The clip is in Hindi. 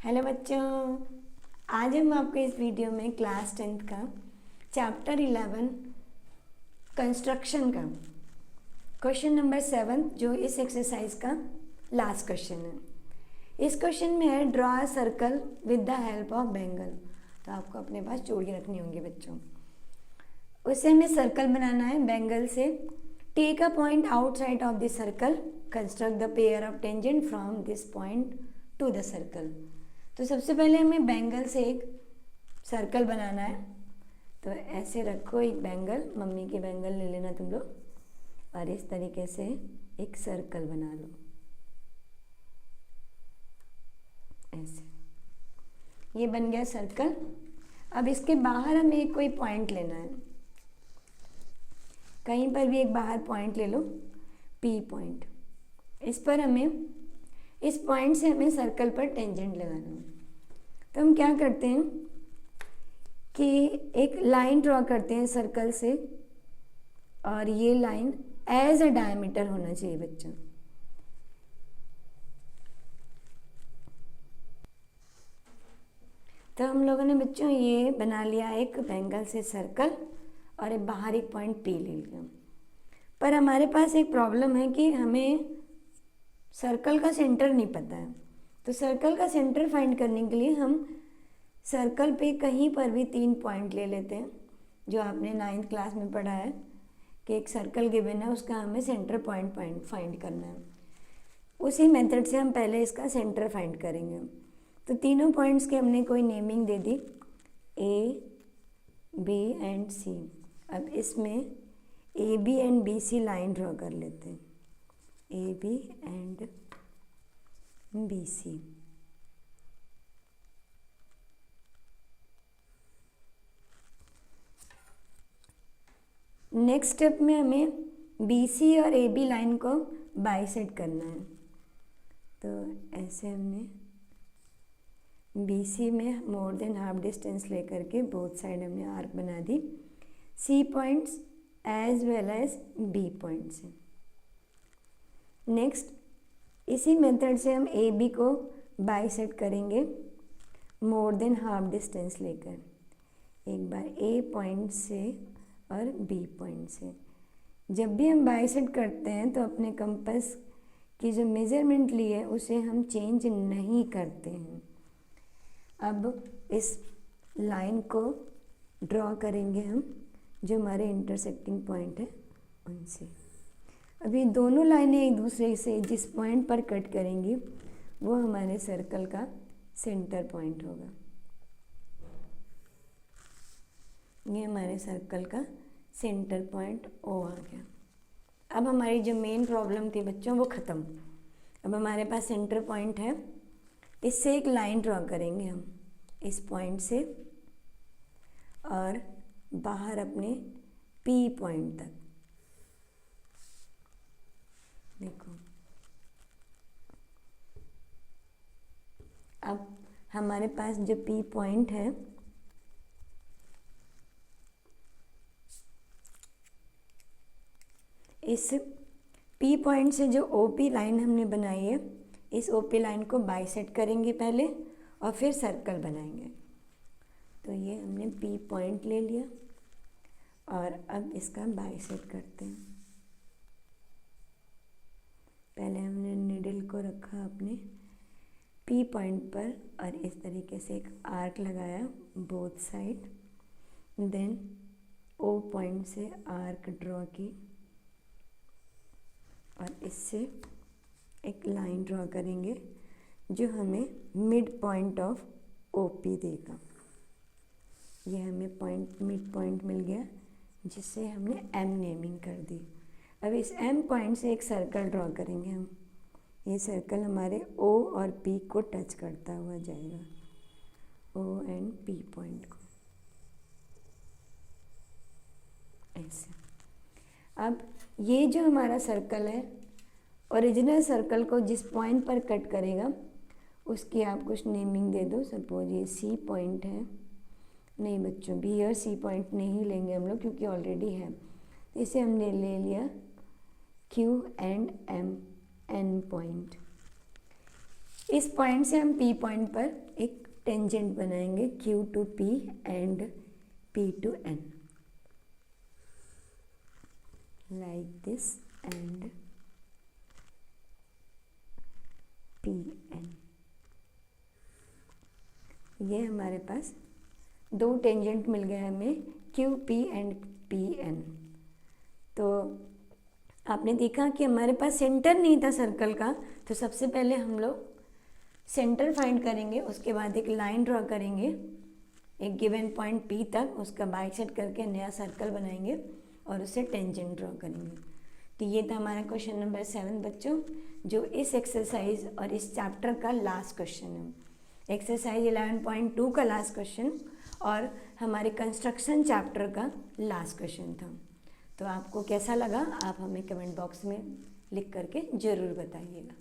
हेलो बच्चों, आज हम आपको इस वीडियो में क्लास 10th का चैप्टर 11 कंस्ट्रक्शन का क्वेश्चन नंबर 7 जो इस एक्सरसाइज का लास्ट क्वेश्चन है। इस क्वेश्चन में है draw a circle with the help of bangle. तो आपको अपने पास चूड़ियाँ रखनी होंगी बच्चों। उसे हमें सर्कल बनाना है बैंगल से। Take a point outside of the circle, construct the pair of tangent from this point to the circle. तो सबसे पहले हमें बैंगल से एक सर्कल बनाना है। तो ऐसे रखो एक बैंगल, मम्मी की बैंगल ले लेना तुम लोग, और इस तरीके से एक सर्कल बना लो ऐसे। ये बन गया सर्कल। अब इसके बाहर हमें एक कोई पॉइंट लेना है, कहीं पर भी एक बाहर पॉइंट ले लो, पी पॉइंट। इस पर हमें, इस पॉइंट से हमें सर्कल पर टेंजेंट लगाना है। तो हम क्या करते हैं कि एक लाइन ड्रॉ करते हैं सर्कल से, और ये लाइन एज अ डायमीटर होना चाहिए बच्चों। तो हम लोगों ने बच्चों ये बना लिया एक बैंगल से सर्कल, और एक बाहर एक पॉइंट पी ले लिया। पर हमारे पास एक प्रॉब्लम है कि हमें सर्कल का सेंटर नहीं पता है। तो सर्कल का सेंटर फाइंड करने के लिए हम सर्कल पे कहीं पर भी 3 पॉइंट ले लेते हैं, जो आपने 9th क्लास में पढ़ा है कि एक सर्कल गिवन है, उसका हमें सेंटर पॉइंट फाइंड करना है। उसी मेथड से हम पहले इसका सेंटर फाइंड करेंगे। तो तीनों पॉइंट्स के हमने कोई नेमिंग दे दी, ए, बी एंड सी। अब इसमें A B and B C line draw कर लेते हैं, A B and B C. Next step में हमें बी सी और ए बी लाइन को बाइसेक्ट करना है। तो ऐसे हमने बी सी में मोर देन हाफ डिस्टेंस लेकर के बोथ साइड हमने आर्क बना दी, C points as well as B points. Next इसी मेथड से हम ए बी को बाइसेक्ट करेंगे मोर देन हाफ डिस्टेंस लेकर, एक बार ए पॉइंट से और बी पॉइंट से। जब भी हम बाइसेक्ट करते हैं तो अपने कंपास की जो मेज़रमेंट ली है उसे हम चेंज नहीं करते हैं। अब इस लाइन को ड्रॉ करेंगे हम, जो हमारे इंटरसेक्टिंग पॉइंट है उनसे। अब ये दोनों लाइनें एक दूसरे से जिस पॉइंट पर कट करेंगी वो हमारे सर्कल का सेंटर पॉइंट होगा। ये हमारे सर्कल का सेंटर पॉइंट ओ आ गया। अब हमारी जो मेन प्रॉब्लम थी बच्चों वो ख़त्म। अब हमारे पास सेंटर पॉइंट है, इससे एक लाइन ड्रॉ करेंगे हम इस पॉइंट से और बाहर अपने पी पॉइंट तक। देखो अब हमारे पास जो पी पॉइंट है, इस पी पॉइंट से जो ओ पी लाइन हमने बनाई है, इस ओ पी लाइन को बाइसेक्ट करेंगे पहले और फिर सर्कल बनाएंगे। तो ये हमने पी पॉइंट ले लिया और अब इसका बाइसेक्ट करते हैं। पहले हमने निडल को रखा अपने पी पॉइंट पर और इस तरीके से एक आर्क लगाया both side, then O point से आर्क ड्रॉ की और इससे एक लाइन ड्रॉ करेंगे जो हमें मिड पॉइंट ऑफ ओपी देगा। ये हमें पॉइंट मिड पॉइंट मिल गया, जिससे हमने एम नेमिंग कर दी। अब इस एम पॉइंट से एक सर्कल ड्रॉ करेंगे हम। ये सर्कल हमारे ओ और पी को टच करता हुआ जाएगा, ओ एंड पी पॉइंट को ऐसे। अब ये जो हमारा सर्कल है, ओरिजिनल सर्कल को जिस पॉइंट पर कट करेगा उसकी आप कुछ नेमिंग दे दो। सपोज ये सी पॉइंट है, नहीं बच्चों बी और सी पॉइंट नहीं लेंगे हम लोग क्योंकि ऑलरेडी है। इसे हमने ले लिया Q and M, N point. इस पॉइंट से हम P पॉइंट पर एक टेंजेंट बनाएंगे Q to P and P to N, like this and PN। ये हमारे पास दो टेंजेंट मिल गए हमें QP एंड PN। तो आपने देखा कि हमारे पास सेंटर नहीं था सर्कल का, तो सबसे पहले हम लोग सेंटर फाइंड करेंगे, उसके बाद एक लाइन ड्रॉ करेंगे एक गिवन पॉइंट P तक, उसका बाइसेक्ट करके नया सर्कल बनाएंगे और उससे टेंजेंट ड्रॉ करेंगे। तो ये था हमारा क्वेश्चन नंबर 7 बच्चों, जो इस एक्सरसाइज और इस चैप्टर का लास्ट क्वेश्चन है। एक्सरसाइज 11.2 का लास्ट क्वेश्चन और हमारे कंस्ट्रक्शन चैप्टर का लास्ट क्वेश्चन था। तो आपको कैसा लगा आप हमें कमेंट बॉक्स में लिख करके ज़रूर बताइएगा।